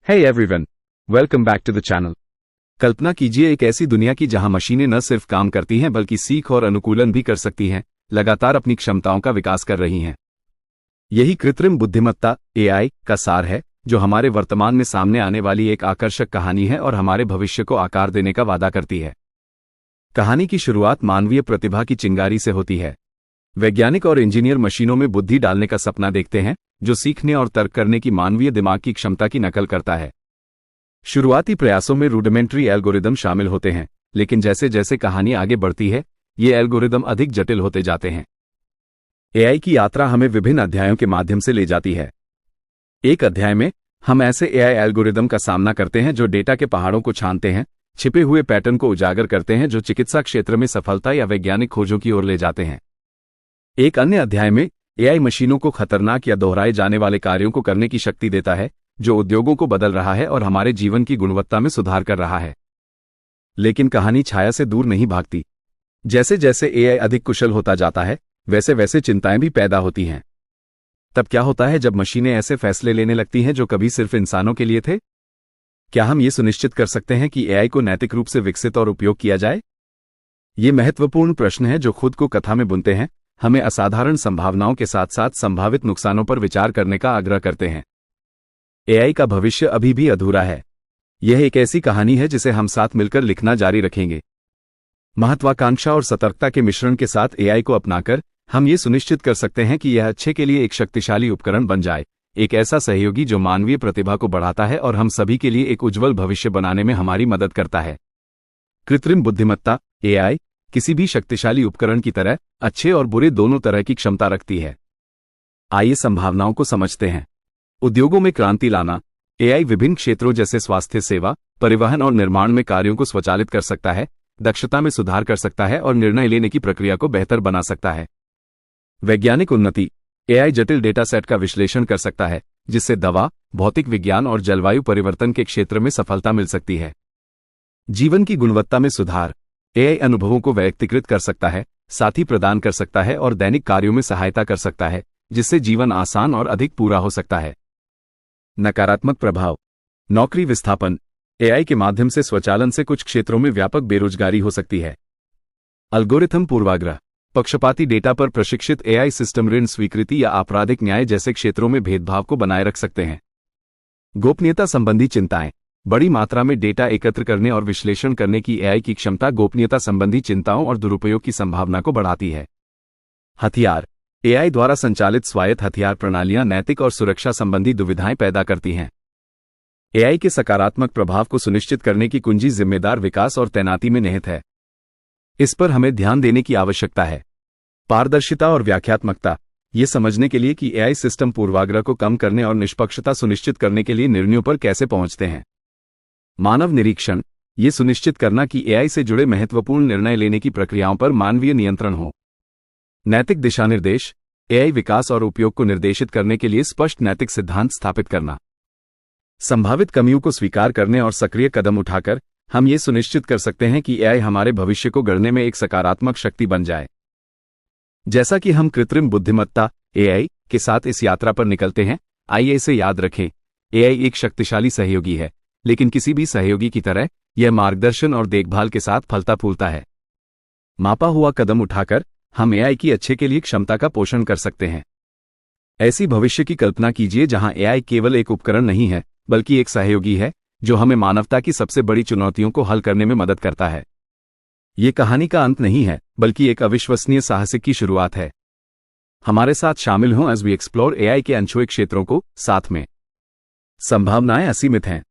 Hey everyone, welcome back to the channel। कल्पना कीजिए एक ऐसी दुनिया की जहां मशीनें न सिर्फ काम करती हैं बल्कि सीख और अनुकूलन भी कर सकती हैं, लगातार अपनी क्षमताओं का विकास कर रही हैं। यही कृत्रिम बुद्धिमत्ता AI का सार है, जो हमारे वर्तमान में सामने आने वाली एक आकर्षक कहानी है और हमारे भविष्य को आकार देने का वादा करती है। कहानी की शुरुआत मानवीय प्रतिभा की चिंगारी से होती है। वैज्ञानिक और इंजीनियर मशीनों में बुद्धि डालने का सपना देखते हैं, जो सीखने और तर्क करने की मानवीय दिमाग की क्षमता की नकल करता है। शुरुआती प्रयासों में रूडिमेंट्री एल्गोरिदम शामिल होते हैं, लेकिन जैसे जैसे कहानी आगे बढ़ती है, ये एल्गोरिदम अधिक जटिल होते जाते हैं। AI की यात्रा हमें विभिन्न अध्यायों के माध्यम से ले जाती है। एक अध्याय में हम ऐसे AI एल्गोरिदम का सामना करते हैं जो डेटा के पहाड़ों को छानते हैं, छिपे हुए पैटर्न को उजागर करते हैं जो चिकित्सा क्षेत्र में सफलता या वैज्ञानिक खोजों की ओर ले जाते हैं। एक अन्य अध्याय में AI मशीनों को खतरनाक या दोहराए जाने वाले कार्यों को करने की शक्ति देता है, जो उद्योगों को बदल रहा है और हमारे जीवन की गुणवत्ता में सुधार कर रहा है। लेकिन कहानी छाया से दूर नहीं भागती। जैसे जैसे AI अधिक कुशल होता जाता है, वैसे वैसे चिंताएं भी पैदा होती हैं। तब क्या होता है जब मशीनें ऐसे फैसले लेने लगती हैं जो कभी सिर्फ इंसानों के लिए थे? क्या हम ये सुनिश्चित कर सकते हैं कि AI को नैतिक रूप से विकसित और उपयोग किया जाए? ये महत्वपूर्ण प्रश्न है जो खुद को कथा में बुनते हैं, हमें असाधारण संभावनाओं के साथ साथ संभावित नुकसानों पर विचार करने का आग्रह करते हैं। AI का भविष्य अभी भी अधूरा है। यह एक ऐसी कहानी है जिसे हम साथ मिलकर लिखना जारी रखेंगे। महत्वाकांक्षा और सतर्कता के मिश्रण के साथ AI को अपनाकर हम ये सुनिश्चित कर सकते हैं कि यह अच्छे के लिए एक शक्तिशाली उपकरण बन जाए, एक ऐसा सहयोगी जो मानवीय प्रतिभा को बढ़ाता है और हम सभी के लिए एक उज्जवल भविष्य बनाने में हमारी मदद करता है। कृत्रिम बुद्धिमत्ता AI किसी भी शक्तिशाली उपकरण की तरह अच्छे और बुरे दोनों तरह की क्षमता रखती है। आइए संभावनाओं को समझते हैं। उद्योगों में क्रांति लाना। AI विभिन्न क्षेत्रों जैसे स्वास्थ्य सेवा, परिवहन और निर्माण में कार्यों को स्वचालित कर सकता है, दक्षता में सुधार कर सकता है और निर्णय लेने की प्रक्रिया को बेहतर बना सकता है। वैज्ञानिक उन्नति। AI जटिल डेटा सेट का विश्लेषण कर सकता है, जिससे दवा, भौतिक विज्ञान और जलवायु परिवर्तन के क्षेत्र में सफलता मिल सकती है। जीवन की गुणवत्ता में सुधार। AI अनुभवों को व्यक्तिकृत कर सकता है, साथी प्रदान कर सकता है और दैनिक कार्यों में सहायता कर सकता है, जिससे जीवन आसान और अधिक पूरा हो सकता है। नकारात्मक प्रभाव। नौकरी विस्थापन। AI के माध्यम से स्वचालन से कुछ क्षेत्रों में व्यापक बेरोजगारी हो सकती है। एल्गोरिथम पूर्वाग्रह। पक्षपाती डेटा पर प्रशिक्षित AI सिस्टम ऋण स्वीकृति या आपराधिक न्याय जैसे क्षेत्रों में भेदभाव को बनाए रख सकते हैं। गोपनीयता संबंधी चिंताएं। बड़ी मात्रा में डेटा एकत्र करने और विश्लेषण करने की AI की क्षमता गोपनीयता संबंधी चिंताओं और दुरुपयोग की संभावना को बढ़ाती है। हथियार। AI द्वारा संचालित स्वायत्त हथियार प्रणालियां नैतिक और सुरक्षा संबंधी दुविधाएं पैदा करती हैं। AI के सकारात्मक प्रभाव को सुनिश्चित करने की कुंजी जिम्मेदार विकास और तैनाती में निहित है। इस पर हमें ध्यान देने की आवश्यकता है। पारदर्शिता और व्याख्यात्मकता। ये समझने के लिए कि AI सिस्टम पूर्वाग्रह को कम करने और निष्पक्षता सुनिश्चित करने के लिए निर्णयों पर कैसे पहुंचते हैं। मानव निरीक्षण। ये सुनिश्चित करना कि AI से जुड़े महत्वपूर्ण निर्णय लेने की प्रक्रियाओं पर मानवीय नियंत्रण हो। नैतिक दिशानिर्देश। AI विकास और उपयोग को निर्देशित करने के लिए स्पष्ट नैतिक सिद्धांत स्थापित करना। संभावित कमियों को स्वीकार करने और सक्रिय कदम उठाकर हम ये सुनिश्चित कर सकते हैं कि AI हमारे भविष्य को गढ़ने में एक सकारात्मक शक्ति बन जाए। जैसा कि हम कृत्रिम बुद्धिमत्ता AI के साथ इस यात्रा पर निकलते हैं, आइए इसे याद रखें। AI एक शक्तिशाली सहयोगी है, लेकिन किसी भी सहयोगी की तरह यह मार्गदर्शन और देखभाल के साथ फलता फूलता है। मापा हुआ कदम उठाकर हम AI की अच्छे के लिए क्षमता का पोषण कर सकते हैं। ऐसी भविष्य की कल्पना कीजिए जहां AI केवल एक उपकरण नहीं है, बल्कि एक सहयोगी है, जो हमें मानवता की सबसे बड़ी चुनौतियों को हल करने में मदद करता है। ये कहानी का अंत नहीं है, बल्कि एक अविश्वसनीय साहसिक की शुरुआत है। हमारे साथ शामिल हों एज वी एक्सप्लोर AI के अनछुए क्षेत्रों को साथ में। संभावनाएं असीमित हैं।